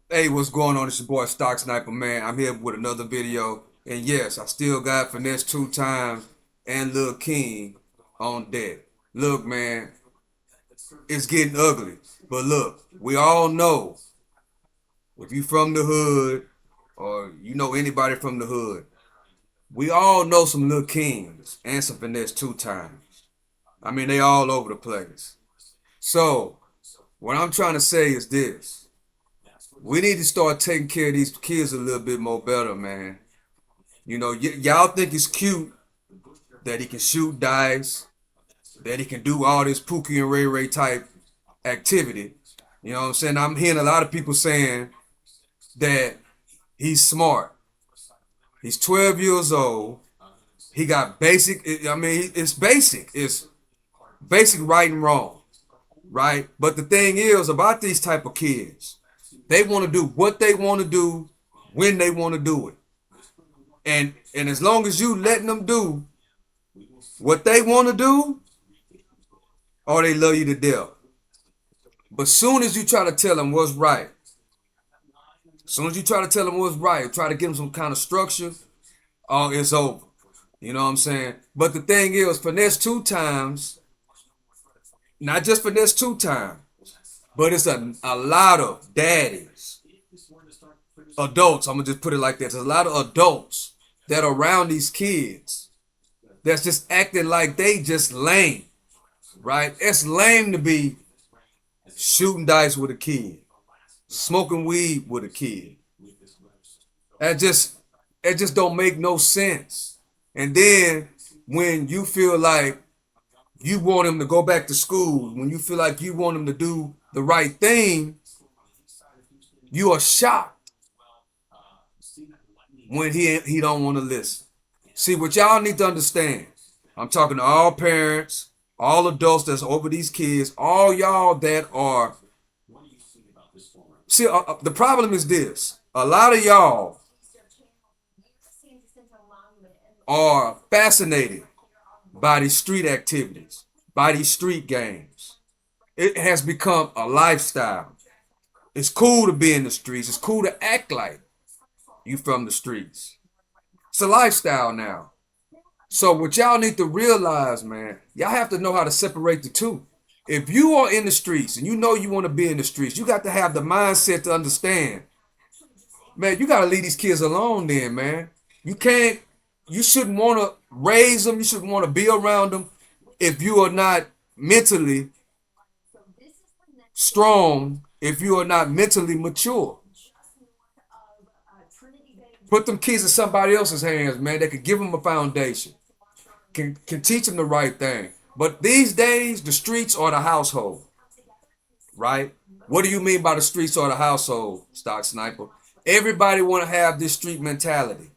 Hey, what's going on? It's your boy Stock Sniper, man. I'm here with another video. And yes, I still got Finesse2tymes and Lil King on deck. Look, man, it's getting ugly. But look, we all know if you from the hood or you know anybody from the hood, we all know some Lil Kings and some Finesse2tymes. I mean, they all over the place. So, what I'm trying to say is this. We need to start taking care of these kids a little bit more better, man. You know, y'all think it's cute that he can shoot dice, that he can do all this Pookie and Ray Ray type activity. You know what I'm saying? I'm hearing a lot of people saying that he's smart. He's 12 years old. He got basic, I mean, it's basic. It's basic right and wrong, right? But the thing is about these type of kids, they want to do what they want to do when they want to do it. And as long as you letting them do what they want to do, or they love you to death. But soon as you try to tell them what's right, soon as you try to tell them what's right, try to give them some kind of structure, oh, it's over. You know what I'm saying? But the thing is, Finesse2tymes, not just Finesse2tymes, but it's a lot of daddies, adults. I'm gonna just put it like this. There's a lot of adults that are around these kids that's just acting like they just lame, right? It's lame to be shooting dice with a kid, smoking weed with a kid. That just it just don't make no sense. And then when you feel like you want him to go back to school, when you feel like you want him to do the right thing, you are shocked when he don't want to listen. See, what y'all need to understand, I'm talking to all parents, all adults that's over these kids, all y'all that are. See, the problem is this: a lot of y'all are fascinated by these street activities, by these street games. It has become a lifestyle. It's cool to be in the streets. It's cool to act like you from the streets. It's a lifestyle now. So what y'all need to realize, man, y'all have to know how to separate the two. If you are in the streets and you know you want to be in the streets, you got to have the mindset to understand, man, you got to leave these kids alone then, man. You can't, you shouldn't want to raise them. You shouldn't want to be around them if you are not mentally strong, if you are not mentally mature. Put them kids in somebody else's hands, man. That could give them a foundation, can teach them the right thing. But these days, the streets are the household, right? What do you mean by the streets are the household, Stock Sniper? Everybody want to have this street mentality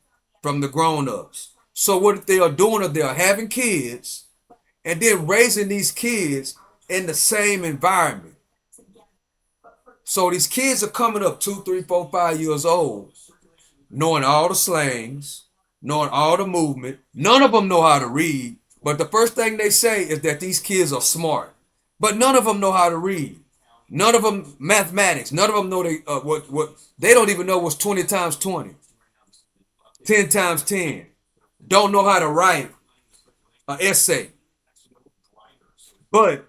from the grown-ups. So what they are doing is they are having kids and then raising these kids in the same environment. So these kids are coming up 2, 3, 4, 5 years old, knowing all the slangs, knowing all the movement. None of them know how to read, but the first thing they say is that these kids are smart. But none of them know how to read. None of them mathematics. None of them know what they don't even know what's 20 times 20, 10 times 10. Don't know how to write an essay. But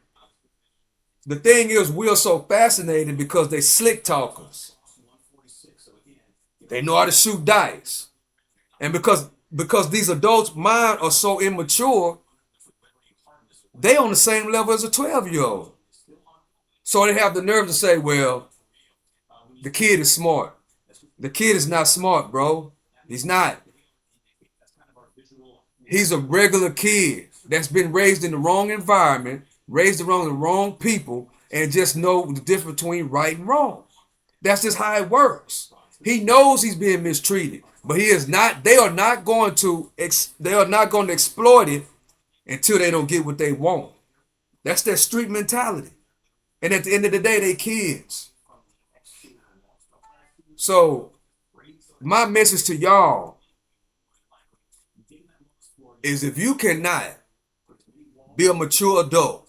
the thing is, we are so fascinated because they slick talkers. They know how to shoot dice. And because these adults' mind are so immature, they on the same level as a 12-year-old. So they have the nerve to say, well, the kid is smart. The kid is not smart, bro. He's not. He's a regular kid that's been raised in the wrong environment, raised around the wrong people, and just know the difference between right and wrong. That's just how it works. He knows he's being mistreated, but he is not. They are not going to. They are not going to exploit it until they don't get what they want. That's their street mentality. And at the end of the day, they kids. So my message to y'all is if you cannot be a mature adult,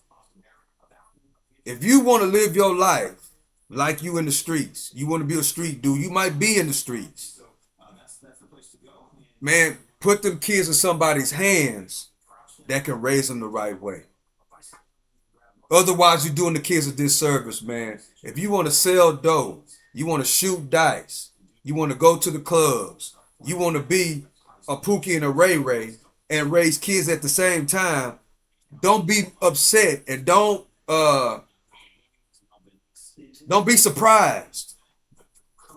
if you want to live your life like you in the streets. You want to be a street dude. You might be in the streets. Man, put them kids in somebody's hands that can raise them the right way. Otherwise, you're doing the kids a disservice, man. If you want to sell dope, you want to shoot dice, you want to go to the clubs, you want to be a Pookie and a Ray Ray and raise kids at the same time, don't be upset and don't be surprised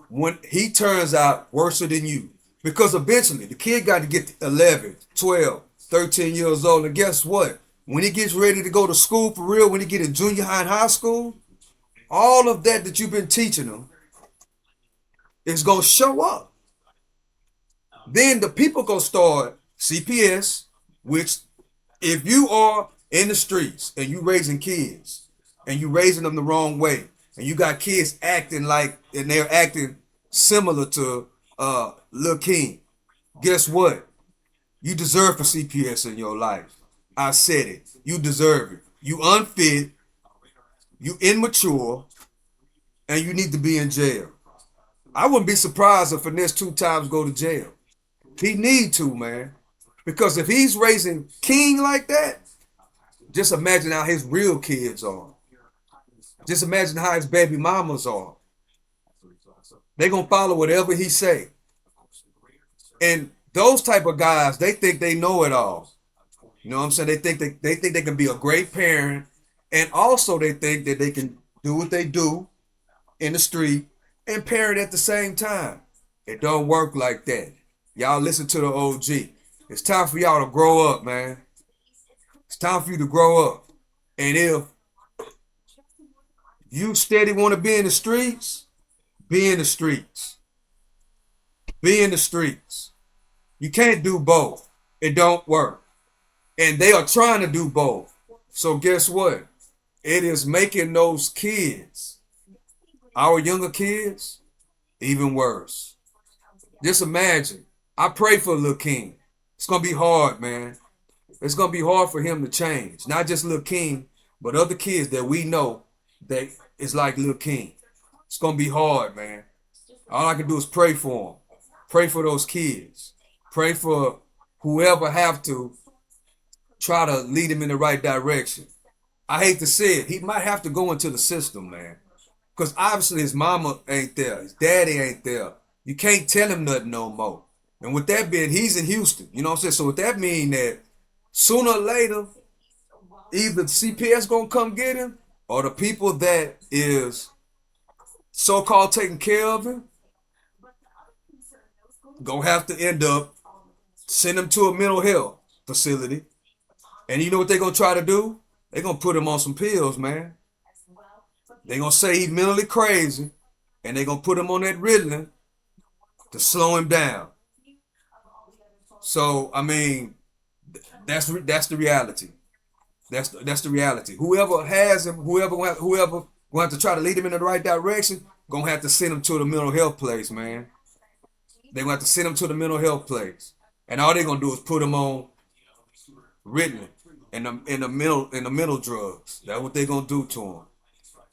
when he turns out worse than you. Because eventually the kid got to get 11, 12, 13 years old. And guess what? When he gets ready to go to school for real, when he get in junior high and high school, all of that you've been teaching him is going to show up. Then the people going to start CPS, which if you are in the streets and you raising kids and you raising them the wrong way and you got kids acting like, and they're acting similar to Lil King, guess what? You deserve for CPS in your life. I said it. You deserve it. You unfit, you immature, and you need to be in jail. I wouldn't be surprised if Finesse2tymes go to jail. He need to, man. Because if he's raising King like that, just imagine how his real kids are. Just imagine how his baby mamas are. They're going to follow whatever he say. And those type of guys, they think they know it all. You know what I'm saying? They think they can be a great parent, and also they think that they can do what they do in the street and parent at the same time. It don't work like that. Y'all listen to the OG. It's time for y'all to grow up, man. It's time for you to grow up. And if you steady want to be in the streets, be in the streets. Be in the streets. You can't do both. It don't work. And they are trying to do both. So guess what? It is making those kids, our younger kids, even worse. Just imagine. I pray for Lil King. It's going to be hard, man. It's going to be hard for him to change. Not just Lil King, but other kids that we know that is like Lil King. It's going to be hard, man. All I can do is pray for him. Pray for those kids. Pray for whoever have to try to lead him in the right direction. I hate to say it. He might have to go into the system, man. Because obviously his mama ain't there. His daddy ain't there. You can't tell him nothing no more. And with that being, he's in Houston. You know what I'm saying? So with that mean that sooner or later, either CPS gonna come get him or the people that is so-called taking care of him gonna have to end up send him to a mental health facility. And you know what they're gonna try to do? They're gonna put him on some pills, man. They're gonna say he's mentally crazy, and they're gonna put him on that Ritalin to slow him down. So I mean, that's the reality. That's the reality. Whoever has him, whoever gonna have to try to lead him in the right direction, gonna have to send him to the mental health place, man. They're gonna have to send him to the mental health place, and all they're gonna do is put him on Ritalin and the mental drugs. That's what they're gonna do to him.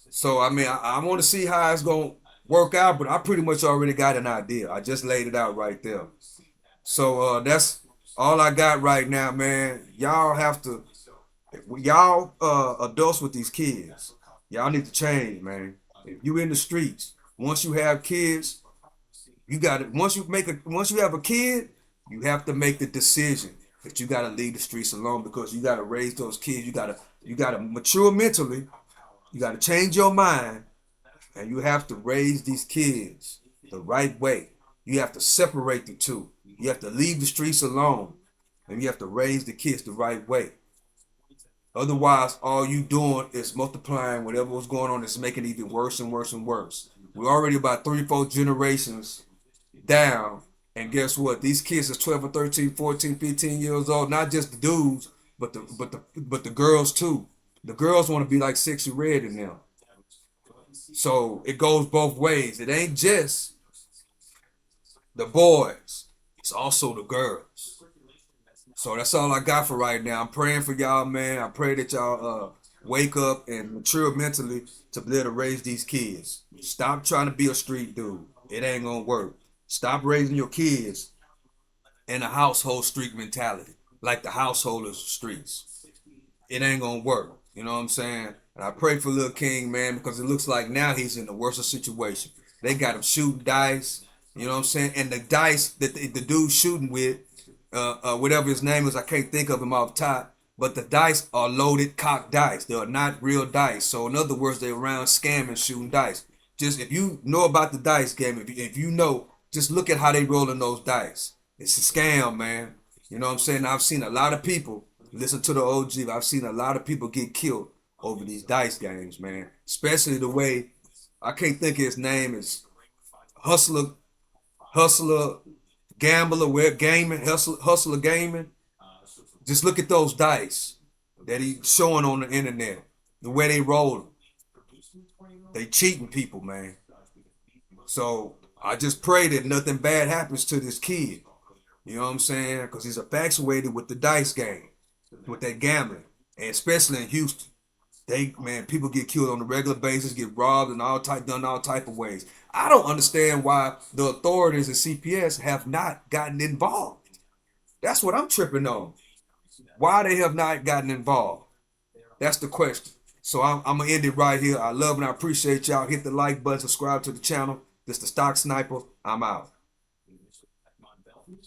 So I mean, I want to see how it's gonna work out, but I pretty much already got an idea. I just laid it out right there. So that's all I got right now, man. Y'all have to, y'all adults with these kids, y'all need to change, man. If you in the streets, once you have kids, you got it. Once you have a kid, you have to make the decision that you got to leave the streets alone because you got to raise those kids. You got to mature mentally. You got to change your mind, and you have to raise these kids the right way. You have to separate the two. You have to leave the streets alone, and you have to raise the kids the right way. Otherwise, all you doing is multiplying whatever was going on. It's making it even worse and worse and worse. We're already about 3-4 generations down. And guess what? These kids is 12 or 13, 14, 15 years old. Not just the dudes, but the girls too. The girls want to be like Sexy Red in them. So it goes both ways. It ain't just the boys. It's also the girls. So that's all I got for right now. I'm praying for y'all, man. I pray that y'all wake up and mature mentally to be able to raise these kids. Stop trying to be a street dude. It ain't gonna work. Stop raising your kids in a household street mentality, like the householders streets. It ain't gonna work. You know what I'm saying? And I pray for Lil King, man, because it looks like now he's in the worst situation. They got him shooting dice. You know what I'm saying? And the dice that the dude shooting with, whatever his name is, I can't think of him off top. But the dice are loaded cocked dice. They are not real dice. So in other words, they're around scamming, shooting dice. Just if you know about the dice game, if you know, just look at how they rolling those dice. It's a scam, man. You know what I'm saying? I've seen a lot of people listen to the OG. I've seen a lot of people get killed over these dice games, man. Especially the way I can't think of his name is Hustler, Hustler, Gambler, where gaming, Hustler Gaming. Just look at those dice that he's showing on the internet. The way they roll them. They cheating people, man. So I just pray that nothing bad happens to this kid. You know what I'm saying? Because he's infatuated with the dice game, with that gambling, and especially in Houston. Man, people get killed on a regular basis, get robbed, and done all type of ways. I don't understand why the authorities and CPS have not gotten involved. That's what I'm tripping on. Why they have not gotten involved? That's the question. So I'm gonna end it right here. I love and I appreciate y'all. Hit the like button, subscribe to the channel. This the Stock Sniper. I'm out.